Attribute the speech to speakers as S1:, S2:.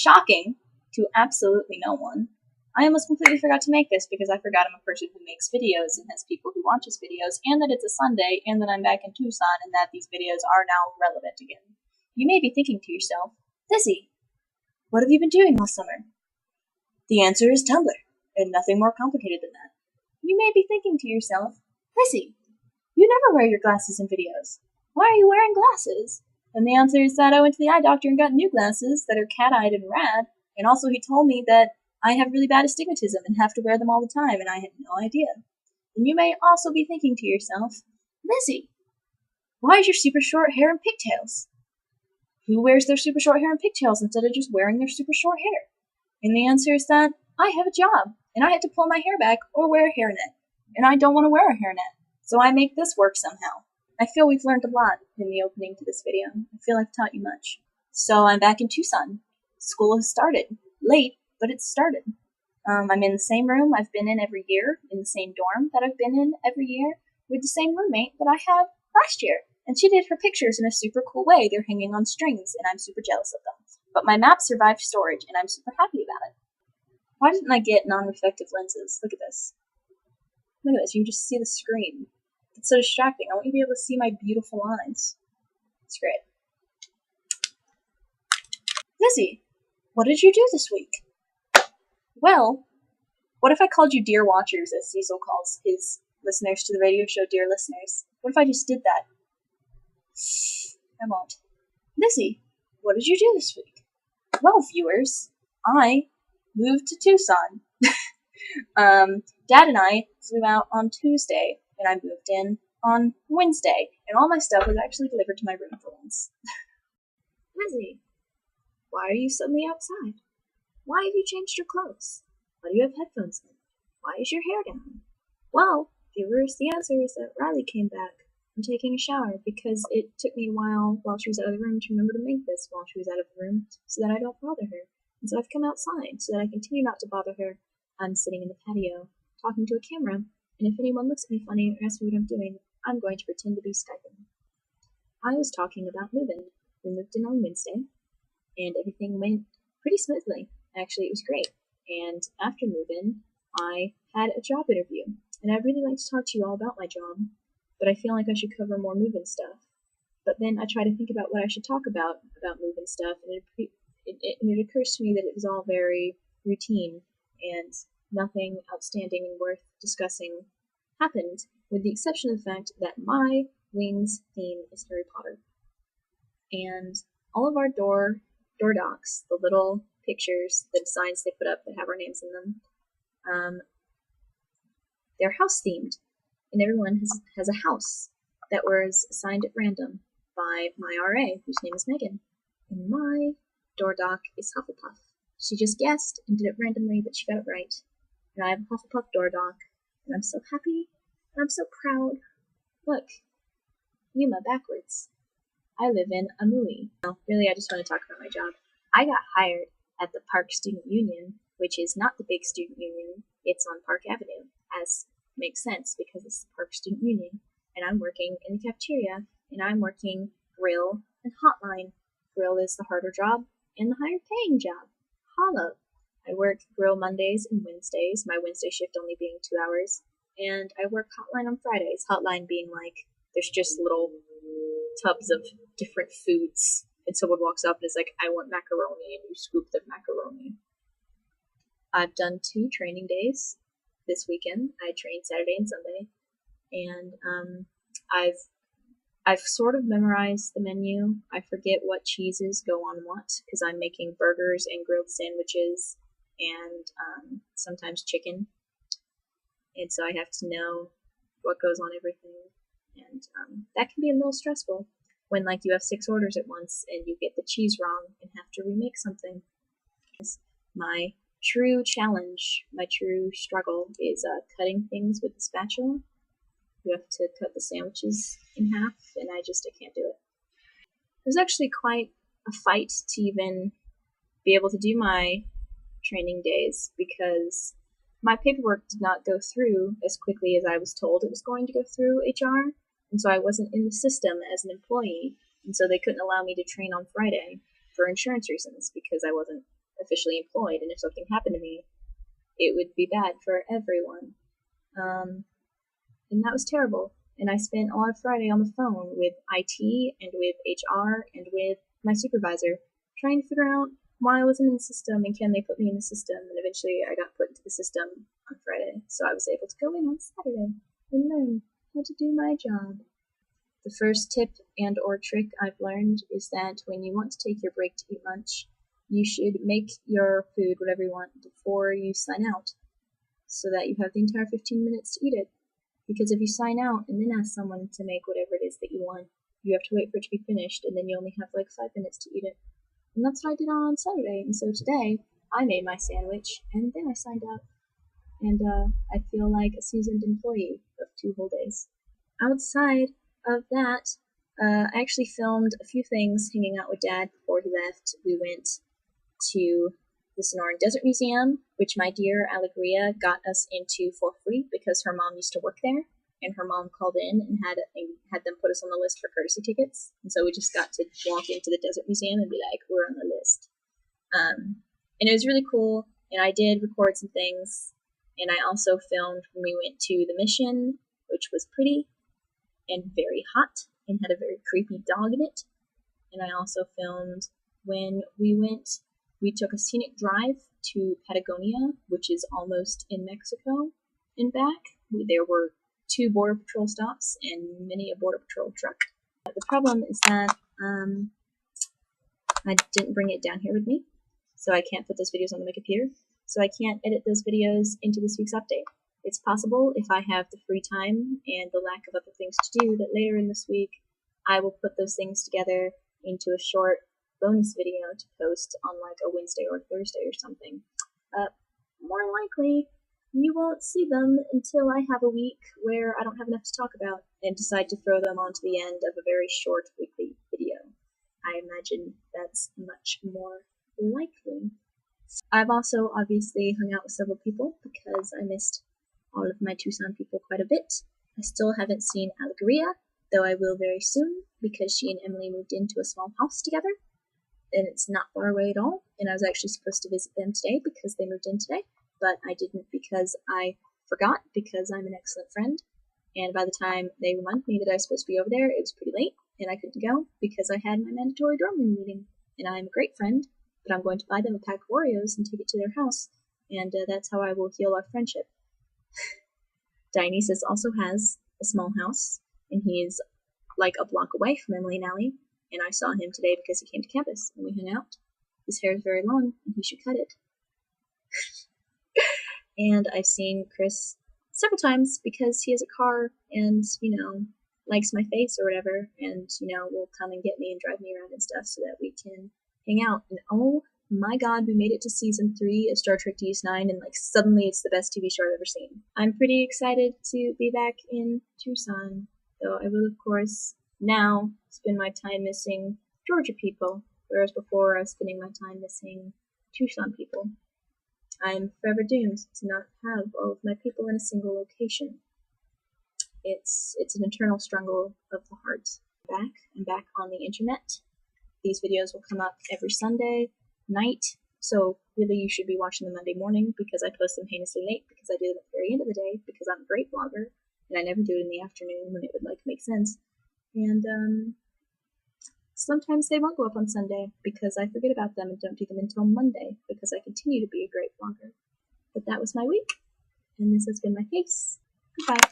S1: Shocking to absolutely no one. I almost completely forgot to make this because I forgot I'm a person who makes videos and has people who watch his videos, and that it's a Sunday, and that I'm back in Tucson, and that these videos are now relevant again. You may be thinking to yourself, Lizzie, what have you been doing all summer? The answer is Tumblr, and nothing more complicated than that. You may be thinking to yourself, Lizzie, you never wear your glasses in videos. Why are you wearing glasses? And the answer is that I went to the eye doctor and got new glasses that are cat-eyed and rad, and also he told me that I have really bad astigmatism and have to wear them all the time, and I had no idea. And you may also be thinking to yourself, Lizzie, why is your super short hair and pigtails? Who wears their super short hair and pigtails instead of just wearing their super short hair? And the answer is that I have a job, and I have to pull my hair back or wear a hairnet, and I don't want to wear a hairnet, so I make this work somehow. I feel we've learned a lot in the opening to this video. I feel I've taught you much. So I'm back in Tucson. School has started. Late, but it's started. I'm in the same room I've been in every year, in the same dorm that I've been in every year, with the same roommate that I had last year. And she did her pictures in a super cool way. They're hanging on strings, and I'm super jealous of them. But my map survived storage, and I'm super happy about it. Why didn't I get non-reflective lenses? Look at this. Look at this. You can just see the screen. It's so distracting. I want you to be able to see my beautiful eyes. It's great. Lizzie, what did you do this week? Well, what if I called you Dear Watchers, as Cecil calls his listeners to the radio show Dear Listeners? What if I just did that? I won't. Lizzie, what did you do this week? Well, viewers, I moved to Tucson. Dad and I flew out on Tuesday, and I moved in on Wednesday, and all my stuff was actually delivered to my room for once. Lizzie, why are you suddenly outside? Why have you changed your clothes? Why do you have headphones in? Why is your hair down? Well, viewers, the answer is that Riley came back from taking a shower because it took me a while she was out of the room to remember to make this while she was out of the room so that I don't bother her. And so I've come outside so that I continue not to bother her. I'm sitting in the patio, talking to a camera, and if anyone looks at me funny or asks me what I'm doing, I'm going to pretend to be Skyping. I was talking about moving. We moved in on Wednesday, and everything went pretty smoothly. Actually, it was great. And after moving, I had a job interview, and I'd really like to talk to you all about my job, but I feel like I should cover more moving stuff. But then I try to think about what I should talk about moving stuff, and it occurs to me that it was all very routine, and nothing outstanding and worth discussing happened, with the exception of the fact that my wings theme is Harry Potter. And all of our door docs, the little pictures, the signs they put up that have our names in them, they're house themed, and everyone has a house that was assigned at random by my RA, whose name is Megan. And my door doc is Hufflepuff. She just guessed and did it randomly, but she got it right. And I have a Hufflepuff door doc, and I'm so happy, and I'm so proud. Look, Yuma backwards. I live in Amui. Well, really, I just want to talk about my job. I got hired at the Park Student Union, which is not the big student union. It's on Park Avenue, as makes sense because it's the Park Student Union. And I'm working in the cafeteria, and I'm working grill and hotline. Grill is the harder job and the higher paying job. Hollow. I work grill Mondays and Wednesdays, my Wednesday shift only being 2 hours, and I work hotline on Fridays. Hotline being like, there's just little tubs of different foods, and someone walks up and is like, I want macaroni, and you scoop the macaroni. I've done 2 training days this weekend. I trained Saturday and Sunday, and I've sort of memorized the menu. I forget what cheeses go on what, because I'm making burgers and grilled sandwiches and sometimes chicken. And so I have to know what goes on everything. And that can be a little stressful when like you have 6 orders at once and you get the cheese wrong and have to remake something. My true challenge, my true struggle is cutting things with the spatula. You have to cut the sandwiches in half, and I can't do it. It was actually quite a fight to even be able to do my training days because my paperwork did not go through as quickly as I was told it was going to go through HR, and so I wasn't in the system as an employee, and so they couldn't allow me to train on Friday for insurance reasons because I wasn't officially employed, and if something happened to me, it would be bad for everyone. And that was terrible. And I spent all of Friday on the phone with IT and with HR and with my supervisor trying to figure out why I wasn't in the system and can they put me in the system. And eventually I got put into the system on Friday, so I was able to go in on Saturday and learn how to do my job. The first tip and or trick I've learned is that when you want to take your break to eat lunch, you should make your food whatever you want before you sign out, so that you have the entire 15 minutes to eat it. Because if you sign out and then ask someone to make whatever it is that you want, you have to wait for it to be finished, and then you only have like 5 minutes to eat it. And that's what I did on Saturday, and so today I made my sandwich, and then I signed out. And I feel like a seasoned employee of 2 whole days. Outside of that, I actually filmed a few things hanging out with Dad before he left. We went to the Sonoran Desert Museum, which my dear Alegria got us into for free because her mom used to work there, and her mom called in and had them put us on the list for courtesy tickets. And so we just got to walk into the Desert Museum and be like, we're on the list. And it was really cool, and I did record some things, and I also filmed when we went to the mission, which was pretty and very hot and had a very creepy dog in it. And I also filmed when we took a scenic drive to Patagonia, which is almost in Mexico, and back. There were 2 Border Patrol stops and many a Border Patrol truck. The problem is that I didn't bring it down here with me, so I can't put those videos on my computer, so I can't edit those videos into this week's update. It's possible, if I have the free time and the lack of other things to do, that later in this week I will put those things together into a short bonus video to post on like a Wednesday or Thursday or something. More likely, you won't see them until I have a week where I don't have enough to talk about and decide to throw them onto the end of a very short weekly video. I imagine that's much more likely. I've also obviously hung out with several people because I missed all of my Tucson people quite a bit. I still haven't seen Alegria, though I will very soon because she and Emily moved into a small house together. And it's not far away at all, and I was actually supposed to visit them today because they moved in today, but I didn't because I forgot, because I'm an excellent friend, and by the time they reminded me that I was supposed to be over there, it was pretty late, and I couldn't go because I had my mandatory dorm room meeting, and I'm a great friend, but I'm going to buy them a pack of Oreos and take it to their house, and that's how I will heal our friendship. Dionysus also has a small house, and he's like a block away from Emily and Allie, and I saw him today because he came to campus, and we hung out. His hair is very long, and he should cut it. And I've seen Chris several times because he has a car and, likes my face or whatever, and, will come and get me and drive me around and stuff so that we can hang out. And oh my god, we made it to season 3 of Star Trek DS9, and suddenly it's the best TV show I've ever seen. I'm pretty excited to be back in Tucson, though I will, of course, now spend my time missing Georgia people, whereas before I was spending my time missing Tucson people. I'm forever doomed to not have all of my people in a single location. It's an internal struggle of the heart. I'm back on the internet. These videos will come up every Sunday night, so really you should be watching them Monday morning because I post them heinously late because I do them at the very end of the day because I'm a great vlogger, and I never do it in the afternoon when it would make sense. And sometimes they won't go up on Sunday because I forget about them and don't do them until Monday because I continue to be a great vlogger. But that was my week, and this has been my face. Goodbye.